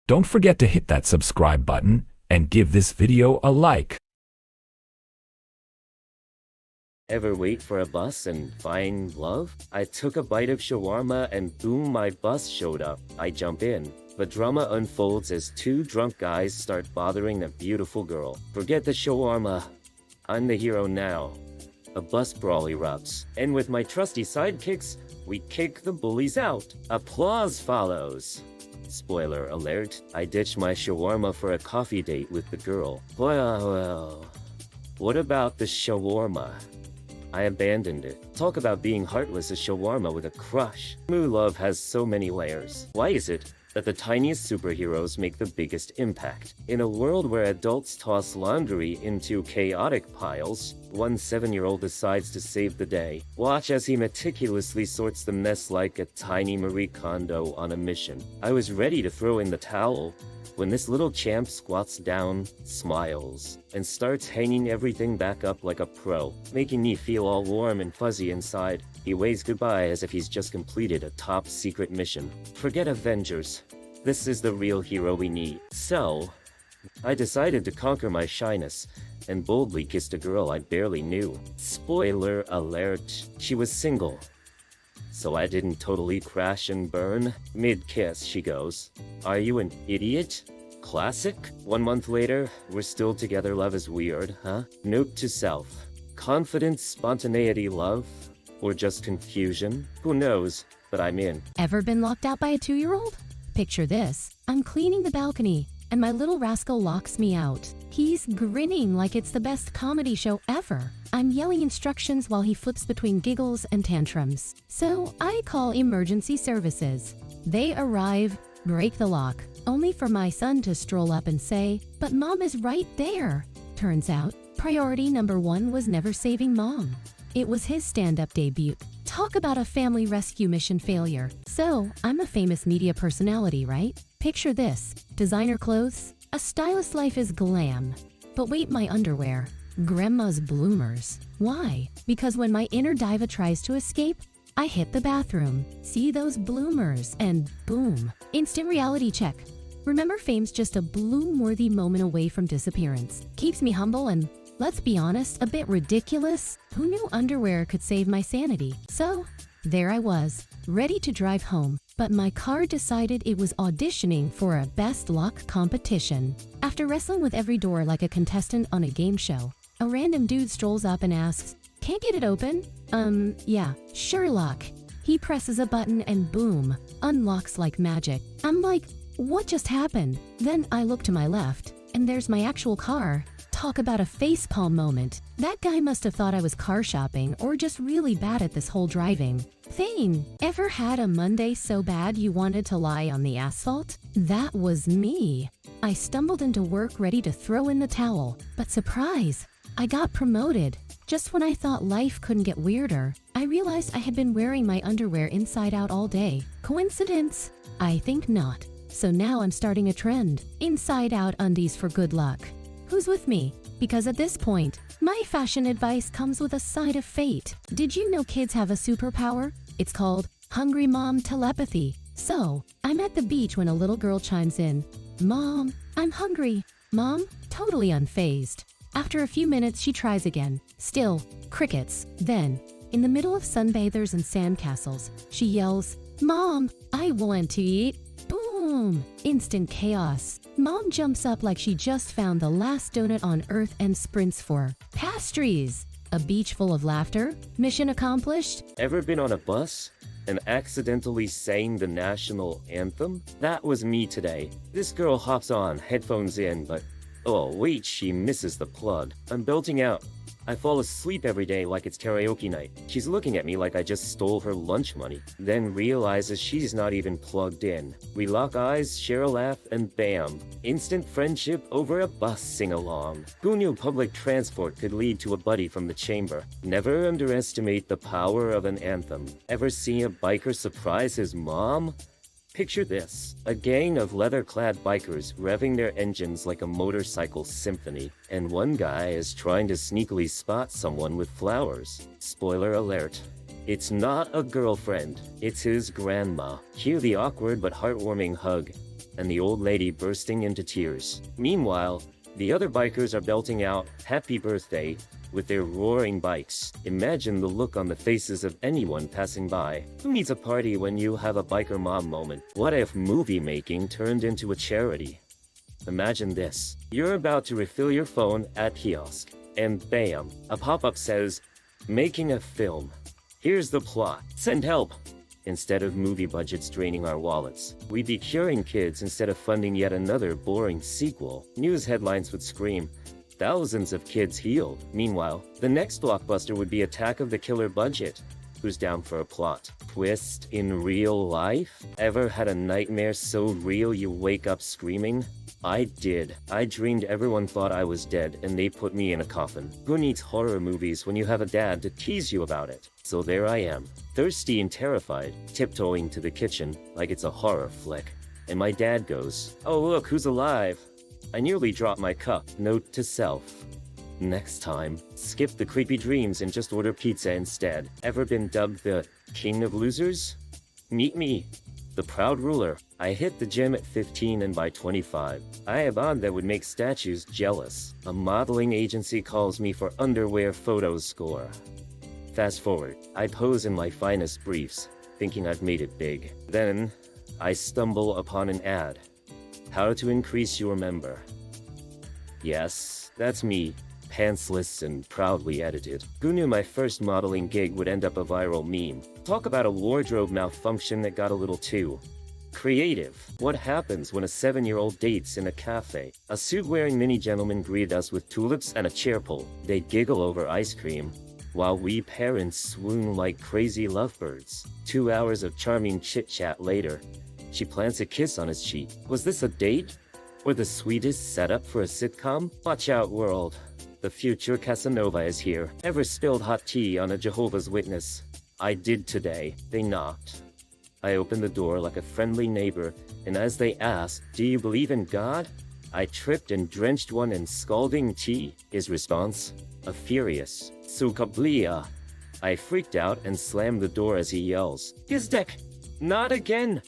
Don't forget to hit that subscribe button and give this video a like. Ever wait for a bus and find love? I took a bite of shawarma and boom, my bus showed up. I jump in. The drama unfolds as two drunk guys start bothering a beautiful girl. Forget the shawarma. I'm the hero now. A bus brawl erupts, and with my trusty sidekicks, we kick the bullies out. Applause follows. Spoiler alert, I ditched my shawarma for a coffee date with the girl. Well, what about the shawarma? I abandoned it. Talk about being heartless, a shawarma with a crush. Moo love has so many layers. Why is it that the tiniest superheroes make the biggest impact? In a world where adults toss laundry into chaotic piles, one 7-year-old decides to save the day. Watch as he meticulously sorts the mess like a tiny Marie Kondo on a mission. I was ready to throw in the towel when this little champ squats down, smiles, and starts hanging everything back up like a pro, making me feel all warm and fuzzy inside. He waves goodbye as if he's just completed a top secret mission. Forget Avengers. This is the real hero we need. So, I decided to conquer my shyness and boldly kissed a girl I barely knew. Spoiler alert, she was single. So I didn't totally crash and burn. Mid-kiss, she goes, "Are you an idiot?" Classic. 1 month later, we're still together. Love is weird, huh? Note to self. Confidence, spontaneity, love? Or just confusion? Who knows, but I'm in. Ever been locked out by a 2-year-old? Picture this. I'm cleaning the balcony, and my little rascal locks me out. He's grinning like it's the best comedy show ever. I'm yelling instructions while he flips between giggles and tantrums. So I call emergency services. They arrive, break the lock, only for my son to stroll up and say, "But Mom is right there." Turns out, priority number 1 was never saving Mom. It was his stand-up debut. Talk about a family rescue mission failure. So, I'm a famous media personality, right? Picture this. Designer clothes. A stylist's life is glam. But wait, my underwear. Grandma's bloomers. Why? Because when my inner diva tries to escape, I hit the bathroom. See those bloomers, and boom. Instant reality check. Remember, fame's just a bloom-worthy moment away from disappearance. Keeps me humble and, let's be honest, a bit ridiculous. Who knew underwear could save my sanity? So, there I was, ready to drive home. But my car decided it was auditioning for a best lock competition. After wrestling with every door like a contestant on a game show, a random dude strolls up and asks, "Can't get it open?" Yeah, sure lock. He presses a button and boom, unlocks like magic. I'm like, what just happened? Then I look to my left, and there's my actual car. Talk about a facepalm moment. That guy must have thought I was car shopping or just really bad at this whole driving thing. Ever had a Monday so bad you wanted to lie on the asphalt? That was me. I stumbled into work ready to throw in the towel, but surprise, I got promoted. Just when I thought life couldn't get weirder, I realized I had been wearing my underwear inside out all day. Coincidence? I think not. So now I'm starting a trend. Inside out undies for good luck. Who's with me? Because at this point, my fashion advice comes with a side of fate. Did you know kids have a superpower? It's called hungry mom telepathy. So, I'm at the beach when a little girl chimes in, "Mom, I'm hungry." Mom, totally unfazed. After a few minutes, she tries again. Still, crickets. Then, in the middle of sunbathers and sandcastles, she yells, "Mom, I want to eat." Boom! Instant chaos. Mom jumps up like she just found the last donut on earth and sprints for pastries. A beach full of laughter. Mission accomplished. Ever been on a bus and accidentally sang the national anthem? That was me today. This girl hops on, headphones in, but oh wait, she misses the plug. I'm belting out. I fall asleep every day like it's karaoke night. She's looking at me like I just stole her lunch money, then realizes she's not even plugged in. We lock eyes, share a laugh, and bam, instant friendship over a bus sing-along. Who knew public transport could lead to a buddy from the chamber? Never underestimate the power of an anthem. Ever see a biker surprise his mom? Picture this, a gang of leather-clad bikers revving their engines like a motorcycle symphony, and one guy is trying to sneakily spot someone with flowers. Spoiler alert, It's not a girlfriend, it's his grandma. Cue the awkward but heartwarming hug, and the old lady bursting into tears. Meanwhile, the other bikers are belting out "Happy Birthday" with their roaring bikes. Imagine the look on the faces of anyone passing by. Who needs a party when you have a biker mom moment? What if movie making turned into a charity? Imagine this. You're about to refill your phone at kiosk, and bam, a pop-up says, "Making a film. Here's the plot. Send help." Instead of movie budgets draining our wallets, we'd be curing kids instead of funding yet another boring sequel. News headlines would scream, "Thousands of kids healed." Meanwhile, the next blockbuster would be Attack of the Killer Budget. Who's down for a plot twist in real life? Ever had a nightmare so real you wake up screaming? I did. I dreamed everyone thought I was dead and they put me in a coffin. Who needs horror movies when you have a dad to tease you about it? So there I am, thirsty and terrified, tiptoeing to the kitchen like it's a horror flick. And my dad goes, "Oh look, who's alive?" I nearly dropped my cup. Note to self. Next time, skip the creepy dreams and just order pizza instead. Ever been dubbed the king of losers? Meet me, the proud ruler. I hit the gym at 15 and by 25, I have on that would make statues jealous. A modeling agency calls me for underwear photos score. Fast forward, I pose in my finest briefs, thinking I've made it big. Then, I stumble upon an ad. How to increase your member. Yes, that's me. Pantsless and proudly edited. Who knew my first modeling gig would end up a viral meme? Talk about a wardrobe malfunction that got a little too creative. What happens when a 7-year-old dates in a cafe? A suit-wearing mini gentleman greeted us with tulips and a chair pull. They giggle over ice cream, while we parents swoon like crazy lovebirds. 2 hours of charming chit-chat later, she plants a kiss on his cheek. Was this a date? Or the sweetest setup for a sitcom? Watch out, world. The future Casanova is here. Ever spilled hot tea on a Jehovah's Witness? I did today. They knocked. I opened the door like a friendly neighbor, and as they asked, "Do you believe in God?" I tripped and drenched one in scalding tea. His response? A furious "Sukablia." I freaked out and slammed the door as he yells, "Gizdek! Not again!"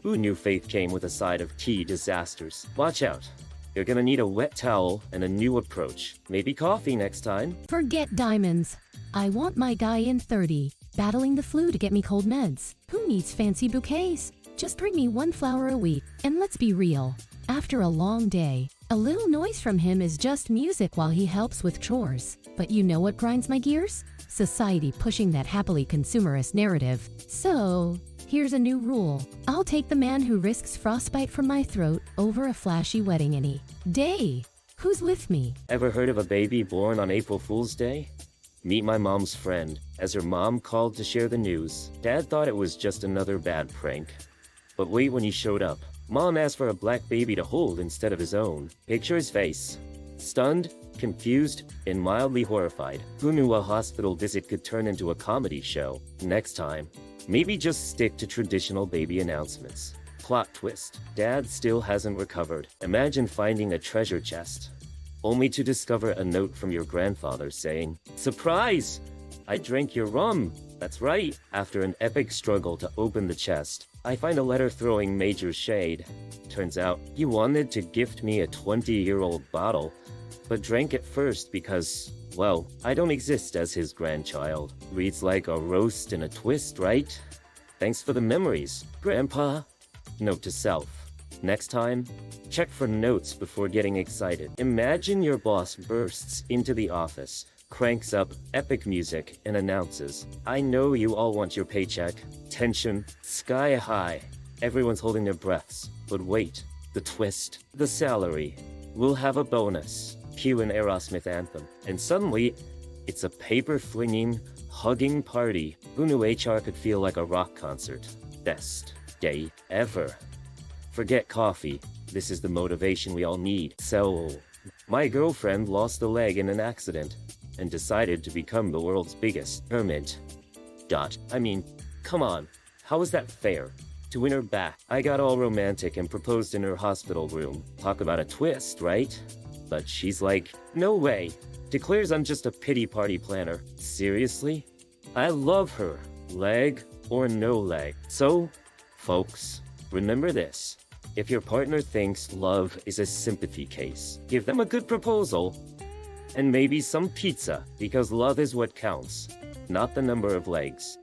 Who knew faith came with a side of tea disasters? Watch out. You're gonna need a wet towel and a new approach. Maybe coffee next time. Forget diamonds. I want my guy in 30, battling the flu to get me cold meds. Who needs fancy bouquets? Just bring me one flower a week. And let's be real. After a long day, a little noise from him is just music while he helps with chores. But you know what grinds my gears? Society pushing that happily consumerist narrative. So, here's a new rule. I'll take the man who risks frostbite from my throat over a flashy wedding any day. Who's with me? Ever heard of a baby born on April Fool's Day? Meet my mom's friend, as her mom called to share the news. Dad thought it was just another bad prank. But wait when he showed up. Mom asked for a black baby to hold instead of his own. Picture his face. Stunned, confused, and mildly horrified. Who knew a hospital visit could turn into a comedy show? Next time, maybe just stick to traditional baby announcements. Plot twist. Dad still hasn't recovered. Imagine finding a treasure chest, only to discover a note from your grandfather saying, "Surprise! I drank your rum." That's right. After an epic struggle to open the chest, I find a letter throwing major shade. Turns out, he wanted to gift me a 20-year-old bottle, but drank it first because, well, I don't exist as his grandchild. Reads like a roast and a twist, right? Thanks for the memories, Grandpa. Note to self. Next time, check for notes before getting excited. Imagine your boss bursts into the office, cranks up epic music, and announces, "I know you all want your paycheck." Tension sky high. Everyone's holding their breaths. But wait, the twist. The salary. We'll have a bonus. Cue an Aerosmith anthem. And suddenly, it's a paper-flinging, hugging party. Who knew HR could feel like a rock concert? Best day ever. Forget coffee. This is the motivation we all need. So, my girlfriend lost a leg in an accident and decided to become the world's biggest hermit. I mean, come on, how is that fair? To win her back, I got all romantic and proposed in her hospital room. Talk about a twist, right? But she's like, "No way." Declares I'm just a pity party planner. Seriously? I love her, leg or no leg. So, folks, remember this. If your partner thinks love is a sympathy case, give them a good proposal and maybe some pizza, because love is what counts, not the number of legs.